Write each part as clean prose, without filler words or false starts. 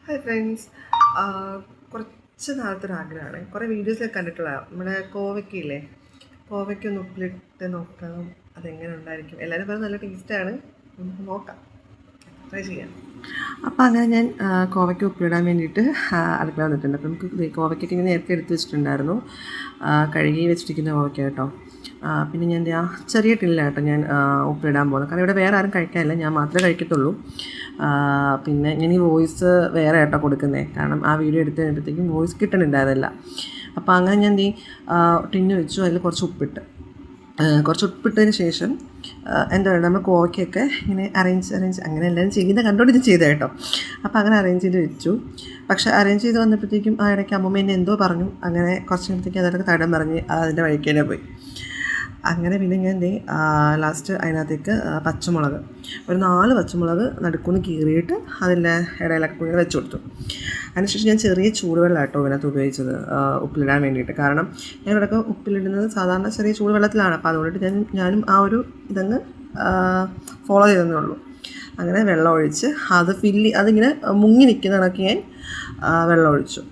Hi friends. കുറച്ച് നാളത്തെ ഒരു ആഗ്രഹമാണ്. കുറേ വീഡിയോസിലൊക്കെ കണ്ടിട്ടുള്ളതാണ്. നമ്മുടെ കോവയ്ക്കയില്ലേ, കോവയ്ക്കൊന്ന് ഉപ്പിലിട്ട് നോക്കാം, അതെങ്ങനെ ഉണ്ടായിരിക്കും. എല്ലാവരും പറഞ്ഞാൽ നല്ല ടേസ്റ്റാണ്, നമുക്ക് നോക്കാം, ട്രൈ ചെയ്യാം. അപ്പോൾ അങ്ങനെ ഞാൻ കോവയ്ക്ക ഉപ്പിലിടാൻ വേണ്ടിയിട്ട് അടുക്കള വന്നിട്ടുണ്ട്. അപ്പോൾ നമുക്ക് കോവയ്ക്കൊക്കെ ഇങ്ങനെ നേരത്തെ എടുത്ത് വെച്ചിട്ടുണ്ടായിരുന്നു, കഴുകി വെച്ചിരിക്കുന്ന കോവയ്ക്ക കേട്ടോ. പിന്നെ ഞാൻ ചെറിയ ടിന്നിലാണ് കേട്ടോ ഞാൻ ഉപ്പിലിടാൻ പോകുന്നത്. കാരണം ഇവിടെ വേറെ ആരും കഴിക്കാനില്ല, ഞാൻ മാത്രമേ കഴിക്കത്തുള്ളൂ. പിന്നെ ഞാൻ ഈ വോയിസ് വേറെ കേട്ടോ കൊടുക്കുന്നത്, കാരണം ആ വീഡിയോ എടുത്ത് കഴിയുമ്പോഴത്തേക്കും വോയിസ് കിട്ടണുണ്ടായിരുന്നില്ല. അപ്പോൾ അങ്ങനെ ഞാൻ ടിന്ന് വെച്ചു, അതിൽ കുറച്ച് ഉപ്പിട്ടതിന് ശേഷം എന്താ പറയുക, നമ്മൾ കോവയ്ക്കൊക്കെ ഇങ്ങനെ അറേഞ്ച് അങ്ങനെ എല്ലാവരും ചെയ്യുന്ന കണ്ടോണ്ട് ഇത് ചെയ്തത് കേട്ടോ. അപ്പോൾ അങ്ങനെ അറേഞ്ച് ചെയ്ത് വെച്ചു. പക്ഷേ അറേഞ്ച് ചെയ്ത് വന്നപ്പോഴത്തേക്കും ആ ഇടയ്ക്ക് അമ്മൂമ്മ എന്നെ എന്തോ പറഞ്ഞു, അങ്ങനെ കുറച്ച് നേരത്തേക്ക് അതൊക്കെ തടം പറഞ്ഞ് അതിൻ്റെ വഴിക്ക് തന്നെ പോയി. അങ്ങനെ പിന്നെ ഞാൻ ലാസ്റ്റ് അതിനകത്തേക്ക് പച്ചമുളക് ഒരു 4 പച്ചമുളക് നടുക്കുന്ന് കീറിയിട്ട് അതിൻ്റെ ഇടയിലൊക്കെ പോയി വെച്ച് കൊടുത്തു. അതിനുശേഷം ഞാൻ ചെറിയ ചൂടുവെള്ളം കേട്ടോ ഇതിനകത്ത് ഉപയോഗിച്ചത് ഉപ്പിലിടാൻ വേണ്ടിയിട്ട്. കാരണം ഞങ്ങളിവിടെയൊക്കെ ഉപ്പിലിടുന്നത് സാധാരണ ചെറിയ ചൂടുവെള്ളത്തിലാണ്. അപ്പോൾ അതുകൊണ്ടിട്ട് ഞാനും ആ ഒരു ഇതങ്ങ് ഫോളോ ചെയ്തതേ ഉള്ളൂ. അങ്ങനെ വെള്ളം ഒഴിച്ച് അതിങ്ങനെ മുങ്ങി നിൽക്കുന്ന കണക്ക് ഞാൻ വെള്ളം ഒഴിച്ചു.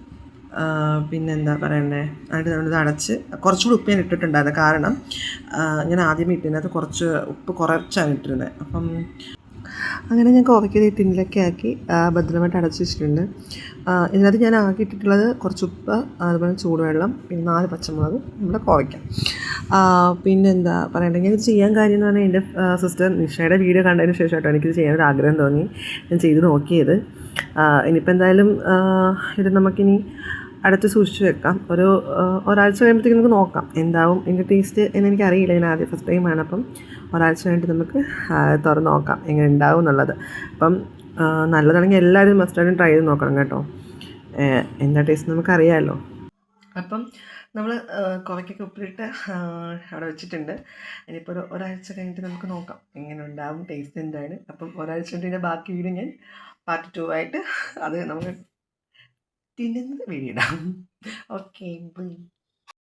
പിന്നെന്താ പറയണ്ടേ, എന്നിട്ട് നമ്മളിത് അടച്ച് കുറച്ചുകൂടി ഉപ്പ് ഞാൻ ഇട്ടിട്ടുണ്ടായിരുന്നു. കാരണം ഞാൻ ആദ്യമേ ഇട്ടിരുന്നത് കുറച്ച് ഉപ്പ് കുറച്ചാണ് ഇട്ടിരുന്നത്. അപ്പം അങ്ങനെ ഞാൻ കോവയ്ക്ക ടിന്നിലൊക്കെ ആക്കി ഭദ്രമായിട്ട് അടച്ച് വെച്ചിട്ടുണ്ട്. ഇതിനകത്ത് ഞാൻ ആക്കിയിട്ടിട്ടുള്ളത് കുറച്ച് ഉപ്പ്, അതുപോലെ ചൂടുവെള്ളം, പിന്നെ 4 പച്ചമുളക്, നമ്മുടെ കോവയ്ക്ക. പിന്നെന്താ പറയണ്ടെങ്കിൽ ഇത് ചെയ്യാൻ കാര്യം എന്ന് പറഞ്ഞാൽ എൻ്റെ സിസ്റ്റർ നിഷയുടെ വീഡിയോ കണ്ടതിന് ശേഷം കേട്ടോ എനിക്കിത് ചെയ്യാനൊരു ആഗ്രഹം തോന്നി. ഞാൻ ചെയ്ത് നോക്കിയത്. ഇനിയിപ്പോൾ എന്തായാലും ഇത് നമുക്കിനി അടുത്ത് സൂക്ഷിച്ച് വെക്കാം. ഒരാഴ്ച കഴിയുമ്പോഴത്തേക്ക് നമുക്ക് നോക്കാം എന്താവും ഇതിൻ്റെ ടേസ്റ്റ് എന്നെനിക്കറിയില്ല. ഞാൻ ആദ്യം ഫസ്റ്റ് ടൈമാണ്. അപ്പം ഒരാഴ്ച കഴിഞ്ഞിട്ട് നമുക്ക് തുറന്ന് നോക്കാം എങ്ങനെ ഉണ്ടാവും എന്നുള്ളത്. അപ്പം നല്ലതാണെങ്കിൽ എല്ലാവരും മസ്റ്റായിട്ടും ട്രൈ ചെയ്ത് നോക്കണം കേട്ടോ. എന്താ ടേസ്റ്റ് നമുക്കറിയാമല്ലോ. അപ്പം നമ്മൾ കോവയ്ക്കൊക്കെ ഉപ്പിലിട്ട് അവിടെ വെച്ചിട്ടുണ്ട്. ഇനിയിപ്പോൾ ഒരാഴ്ച കഴിഞ്ഞിട്ട് നമുക്ക് നോക്കാം എങ്ങനെ ഉണ്ടാവും, ടേസ്റ്റ് എന്താണ്. അപ്പം ഒരാഴ്ച കഴിഞ്ഞ് ബാക്കി വീഡിയോ ഞാൻ പാർട്ട് 2 ആയിട്ട് അത് നമുക്ക് തിന്നുന്നത് വീഡിയോ ഇടാം. Okay, by.